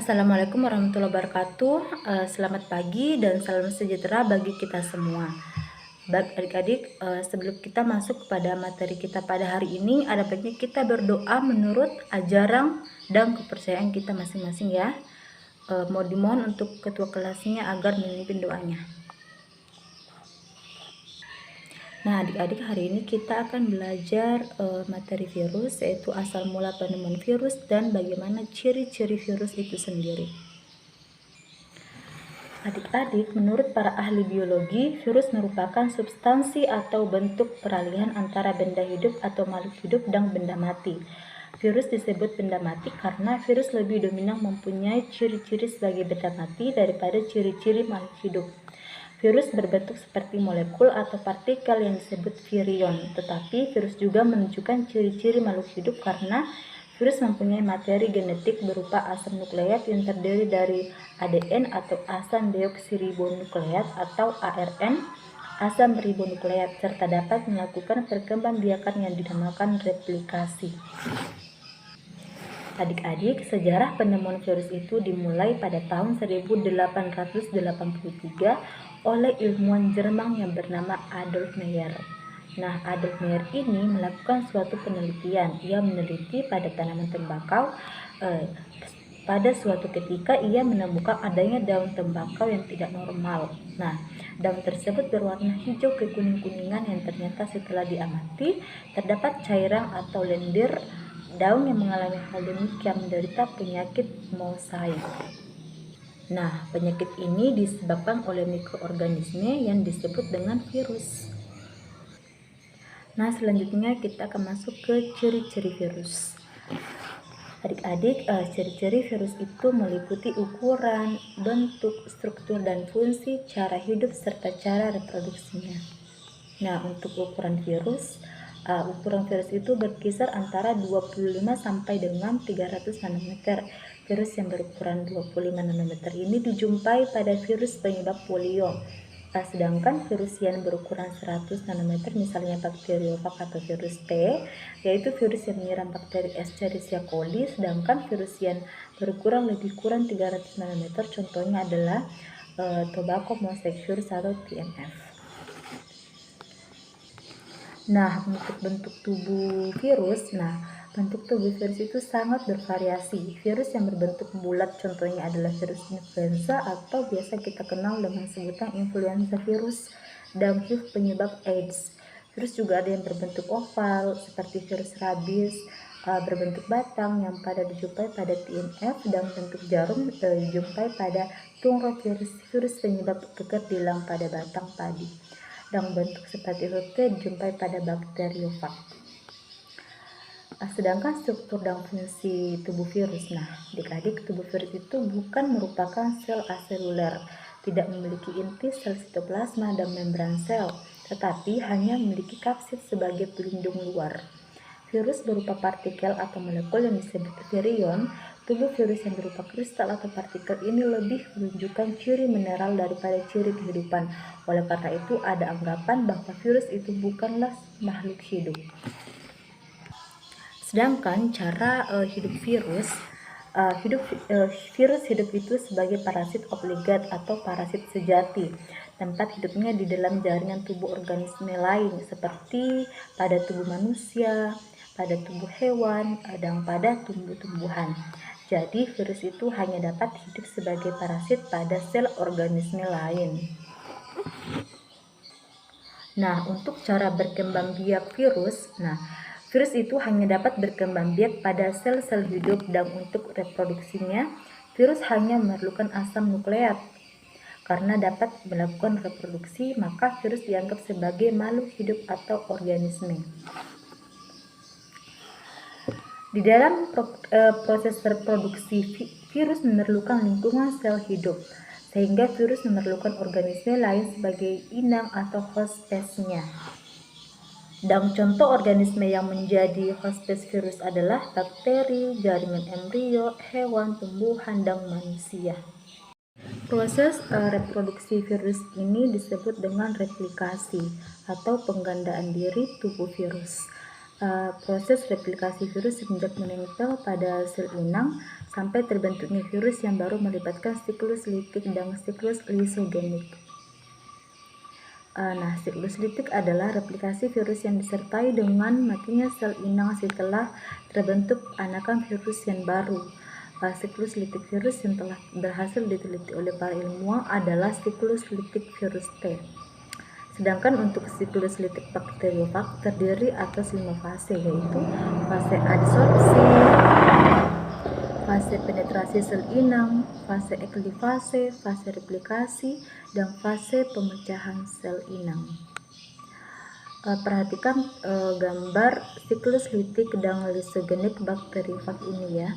Assalamualaikum warahmatullahi wabarakatuh. Selamat pagi dan salam sejahtera bagi kita semua. Baik adik-adik, sebelum kita masuk kepada materi kita pada hari ini, ada baiknya kita berdoa menurut ajaran dan kepercayaan kita masing-masing ya. Mau dimohon untuk ketua kelasnya agar memimpin doanya. Nah, adik-adik, hari ini kita akan belajar materi virus, yaitu asal mula penemuan virus dan bagaimana ciri-ciri virus itu sendiri. Adik-adik, menurut para ahli biologi, virus merupakan substansi atau bentuk peralihan antara benda hidup atau makhluk hidup dan benda mati. Virus disebut benda mati karena virus lebih dominan mempunyai ciri-ciri sebagai benda mati daripada ciri-ciri makhluk hidup. Virus berbentuk seperti molekul atau partikel yang disebut virion, tetapi virus juga menunjukkan ciri-ciri makhluk hidup karena virus mempunyai materi genetik berupa asam nukleat yang terdiri dari ADN atau asam deoksiribonukleat atau ARN, asam ribonukleat, serta dapat melakukan perkembangbiakan yang dinamakan replikasi. Adik-adik, sejarah penemuan virus itu dimulai pada tahun 1883 oleh ilmuwan Jerman yang bernama Adolf Meyer. Nah, Adolf Meyer ini melakukan suatu penelitian. Ia meneliti pada tanaman tembakau. Pada suatu ketika ia menemukan adanya daun tembakau yang tidak normal. Nah, daun tersebut berwarna hijau kekuning-kuningan yang ternyata setelah diamati terdapat cairan atau lendir daun yang mengalami hal demikian menderita penyakit mosaik. Nah, penyakit ini disebabkan oleh mikroorganisme yang disebut dengan virus. Nah, selanjutnya kita akan masuk ke ciri-ciri virus. Adik-adik, ciri-ciri virus itu meliputi ukuran, bentuk, struktur, dan fungsi, cara hidup, serta cara reproduksinya. Nah, untuk ukuran virus itu berkisar antara 25 sampai dengan 300 nanometer. Virus yang berukuran 25 nanometer ini dijumpai pada virus penyebab polio. Sedangkan virus yang berukuran 100 nanometer, misalnya bakteriofag atau virus T, yaitu virus yang menyerang bakteri Escherichia coli. Sedangkan virus yang berukuran lebih kurang 300 nanometer, contohnya adalah tobacco mosaic virus atau TMF. Nah, untuk bentuk tubuh virus, bentuk tubuh virus itu sangat bervariasi. Virus yang berbentuk bulat contohnya adalah virus influenza atau biasa kita kenal dengan sebutan influenza virus dan HIV penyebab AIDS. Virus juga ada yang berbentuk oval seperti virus rabies, berbentuk batang yang pada dijumpai pada TNF, dan bentuk jarum dijumpai pada tungro virus penyebab kekert dilang pada batang padi. Dan bentuk seperti HT dijumpai pada bakteriofag. Sedangkan struktur dan fungsi tubuh virus. Nah, adik-adik, tubuh virus itu bukan merupakan sel aseluler, tidak memiliki inti, sel sitoplasma, dan membran sel, tetapi hanya memiliki kapsid sebagai pelindung luar. Virus berupa partikel atau molekul yang disebut virion. Tubuh virus yang berupa kristal atau partikel ini lebih menunjukkan ciri mineral daripada ciri kehidupan. Oleh karena itu, ada anggapan bahwa virus itu bukanlah makhluk hidup. Sedangkan cara hidup virus, virus hidup itu sebagai parasit obligat atau parasit sejati. Tempat hidupnya di dalam jaringan tubuh organisme lain seperti pada tubuh manusia, pada tubuh hewan, dan pada tumbuh-tumbuhan. Jadi virus itu hanya dapat hidup sebagai parasit pada sel organisme lain. Nah, untuk cara berkembang biak virus, virus itu hanya dapat berkembang biak pada sel-sel hidup, dan untuk reproduksinya, virus hanya memerlukan asam nukleat. Karena dapat melakukan reproduksi, maka virus dianggap sebagai makhluk hidup atau organisme. Di dalam proses reproduksi, virus memerlukan lingkungan sel hidup, sehingga virus memerlukan organisme lain sebagai inang atau host-spesiesnya. Dan contoh organisme yang menjadi host-spesies virus adalah bakteri, jaringan embrio, hewan, tumbuhan, dan manusia. Proses reproduksi virus ini disebut dengan replikasi atau penggandaan diri tubuh virus. proses replikasi virus semenjak menempel pada sel inang sampai terbentuknya virus yang baru melibatkan siklus litik dan siklus lisogenik. Nah, siklus litik adalah replikasi virus yang disertai dengan matinya sel inang setelah terbentuk anakan virus yang baru. Siklus litik virus yang telah berhasil diteliti oleh para ilmuwan adalah siklus litik virus T. Sedangkan untuk siklus litik bakteriofag terdiri atas 5 fase, yaitu fase adsorpsi, fase penetrasi sel inang, fase eklifase, fase replikasi, dan fase pemecahan sel inang. Perhatikan gambar siklus litik dan lisogenik bakteriofag ini ya.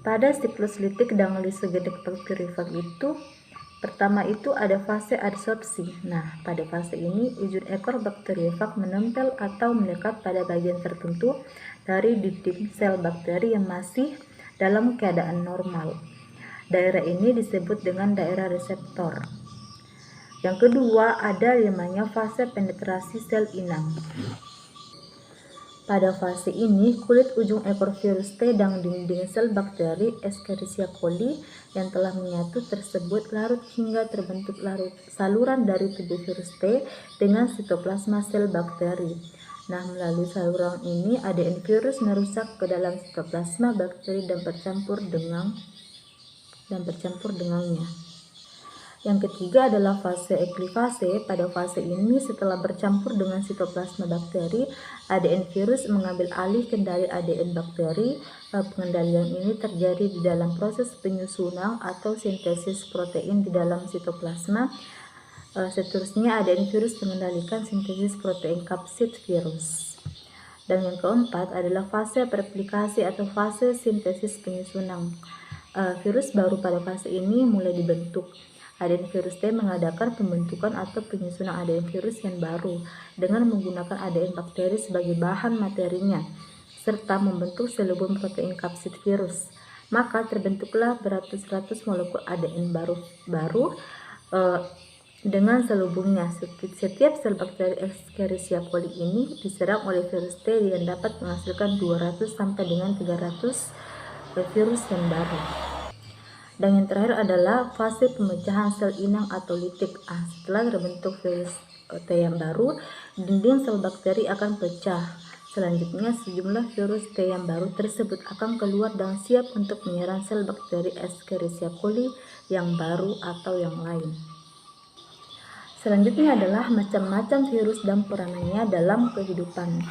Pada siklus litik dan lisogenik bakteriofag itu, pertama itu ada fase adsorpsi. Nah, pada fase ini ujung ekor bakteriofag menempel atau melekat pada bagian tertentu dari dinding sel bakteri yang masih dalam keadaan normal. Daerah ini disebut dengan daerah reseptor. Yang kedua ada namanya fase penetrasi sel inang. Pada fase ini, kulit ujung ekor virus T dan dinding sel bakteri Escherichia coli yang telah menyatu tersebut larut hingga terbentuk saluran dari tubuh virus T dengan sitoplasma sel bakteri. Nah, melalui saluran ini ADN virus merusak ke dalam sitoplasma bakteri dan bercampur dengannya. Yang ketiga adalah fase eklifase. Pada fase ini, setelah bercampur dengan sitoplasma bakteri, ADN virus mengambil alih kendali ADN bakteri. Pengendalian ini terjadi di dalam proses penyusunan atau sintesis protein di dalam sitoplasma. Seterusnya, ADN virus mengendalikan sintesis protein kapsid virus. Dan yang keempat adalah fase replikasi atau fase sintesis penyusunan. Virus baru pada fase ini mulai dibentuk. ADN virus T mengadakan pembentukan atau penyusunan ADN virus yang baru dengan menggunakan ADN bakteri sebagai bahan materinya, serta membentuk selubung protein kapsid virus. Maka terbentuklah beratus-ratus molekul ADN baru dengan selubungnya. Setiap sel bakteri Escherichia coli ini diserang oleh virus T yang dapat menghasilkan 200 sampai dengan 300 virus yang baru. Dan yang terakhir adalah fase pemecahan sel inang atau litik. Setelah terbentuk virus T yang baru, dinding sel bakteri akan pecah. Selanjutnya, sejumlah virus T yang baru tersebut akan keluar dan siap untuk menyerang sel bakteri Escherichia coli yang baru atau yang lain. Selanjutnya adalah macam-macam virus dan peranannya dalam kehidupan.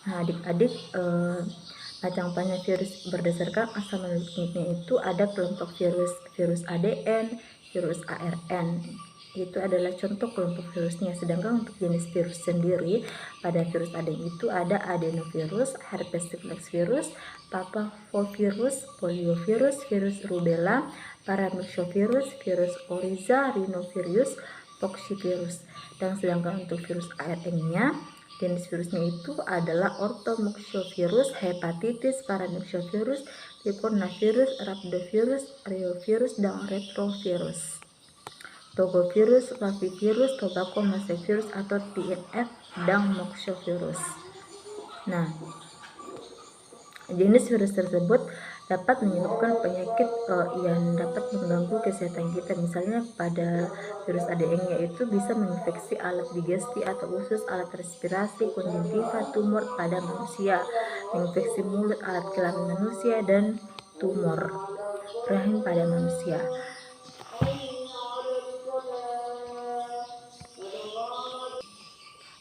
Nah, adik-adik, macam banyak virus berdasarkan asal nukleinnya itu ada kelompok virus ADN, virus ARN. Itu adalah contoh kelompok virusnya. Sedangkan untuk jenis virus sendiri, pada virus ADN itu ada adenovirus, herpes simplex virus, papavirus, poliovirus, virus rubella, paramyxovirus, virus oryza, rhinovirus, poxvirus. Dan sedangkan untuk virus ARN-nya, jenis virusnya itu adalah orthomyxovirus, hepatitis, paramyxovirus, picornavirus, rhabdovirus, reovirus, dan retrovirus. Togovirus, flavivirus, tobacco virus atau TNF, dan moxovirus. Nah, jenis virus tersebut dapat menyebabkan penyakit yang dapat mengganggu kesehatan kita. Misalnya pada virus ADN-nya itu bisa menginfeksi alat digesti atau usus, alat respirasi, konjungtiva, tumor pada manusia, menginfeksi mulut, alat kelamin manusia, dan tumor rahim pada manusia.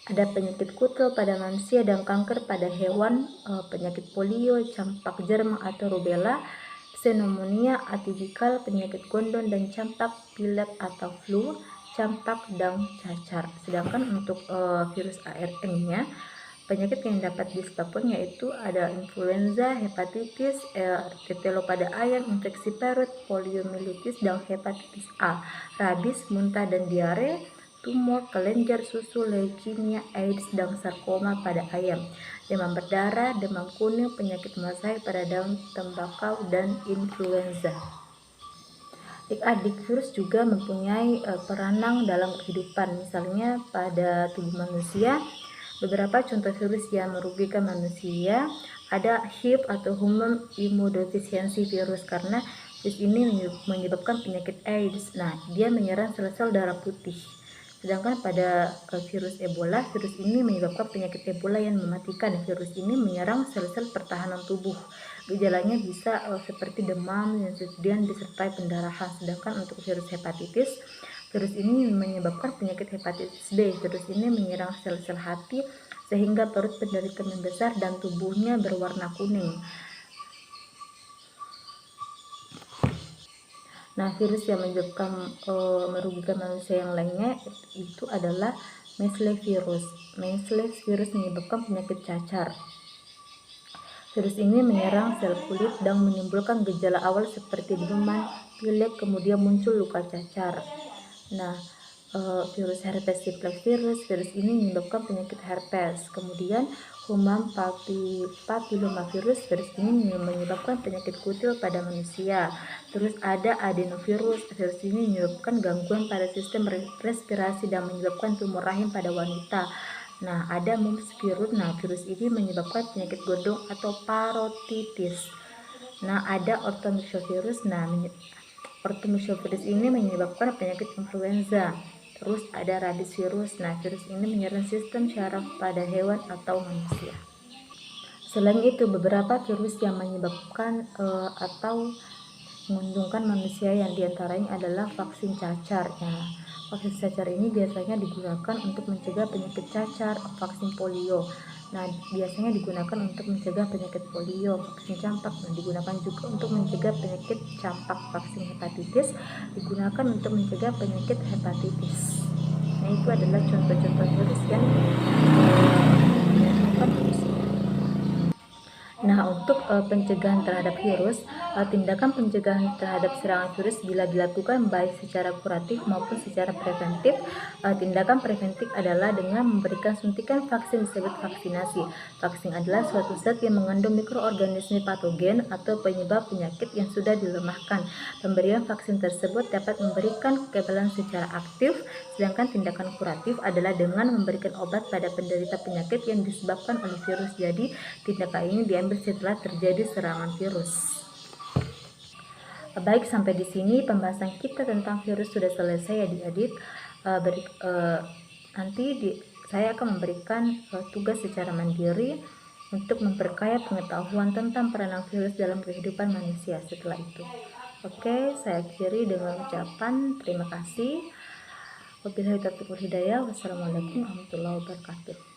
Ada penyakit kutil pada manusia dan kanker pada hewan, penyakit polio, campak Jerman atau rubella, pneumonia atipikal, penyakit gondong dan campak, pilek atau flu, campak dan cacar. Sedangkan untuk virus ARN-nya, penyakit yang dapat disebabkan yaitu ada influenza, hepatitis, tetelo pada ayam, infeksi perut, poliomyelitis dan hepatitis A, rabies, muntah dan diare, tumor kelenjar susu, leukemia, AIDS, dan sarkoma pada ayam, demam berdarah, demam kuning, penyakit masahi pada daun tembakau, dan influenza. Adik-adik, virus juga mempunyai peranan dalam kehidupan. Misalnya pada tubuh manusia, beberapa contoh virus yang merugikan manusia ada HIV atau Human Immunodeficiency Virus, karena virus ini menyebabkan penyakit AIDS. Nah, dia menyerang sel-sel darah putih. Sedangkan pada virus Ebola, virus ini menyebabkan penyakit Ebola yang mematikan. Virus ini menyerang sel-sel pertahanan tubuh. Gejalanya bisa seperti demam yang kemudian disertai pendarahan. Sedangkan untuk virus hepatitis, virus ini menyebabkan penyakit hepatitis B. Virus ini menyerang sel-sel hati sehingga perut penderita membesar dan tubuhnya berwarna kuning. Nah, virus yang menyebabkan merugikan manusia yang lainnya itu adalah measles virus. Measles virus menyebabkan penyakit cacar. Virus ini menyerang sel kulit dan menimbulkan gejala awal seperti demam, pilek, kemudian muncul luka cacar. Nah, virus herpes simplex virus ini menyebabkan penyakit herpes. Kemudian human papillomavirus virus ini menyebabkan penyakit kutil pada manusia. Terus ada adenovirus virus ini menyebabkan gangguan pada sistem respirasi dan menyebabkan tumor rahim pada wanita. Nah, ada mumps virus. Nah, virus ini menyebabkan penyakit godong atau parotitis. Nah, ada orthomyxovirus. Nah, orthomyxovirus ini menyebabkan penyakit influenza. Terus ada rabies virus. Nah, virus ini menyerang sistem syaraf pada hewan atau manusia. Selain itu, beberapa virus yang menyebabkan atau menguntungkan manusia yang diantaranya adalah vaksin cacar. Nah, vaksin cacar ini biasanya digunakan untuk mencegah penyakit cacar. Vaksin polio, nah biasanya digunakan untuk mencegah penyakit polio. Vaksin campak, nah digunakan juga untuk mencegah penyakit campak. Vaksin hepatitis digunakan untuk mencegah penyakit hepatitis. Nah, itu adalah contoh-contoh virus yang menyebabkan manusia. Nah, untuk pencegahan terhadap virus, tindakan pencegahan terhadap serangan virus bila dilakukan baik secara kuratif maupun secara preventif. Tindakan preventif adalah dengan memberikan suntikan vaksin disebut vaksinasi. Vaksin adalah suatu zat yang mengandung mikroorganisme patogen atau penyebab penyakit yang sudah dilemahkan. Pemberian vaksin tersebut dapat memberikan kekebalan secara aktif, sedangkan tindakan kuratif adalah dengan memberikan obat pada penderita penyakit yang disebabkan oleh virus. Jadi, tindakan ini diambil setelah terjadi serangan virus. Baik, sampai di sini pembahasan kita tentang virus sudah selesai, adik-adik. Saya akan memberikan tugas secara mandiri untuk memperkaya pengetahuan tentang peranan virus dalam kehidupan manusia setelah itu. Oke, saya akhiri dengan ucapan terima kasih. Wabillahi taufiq wal hidayah. Wassalamualaikum warahmatullahi wabarakatuh.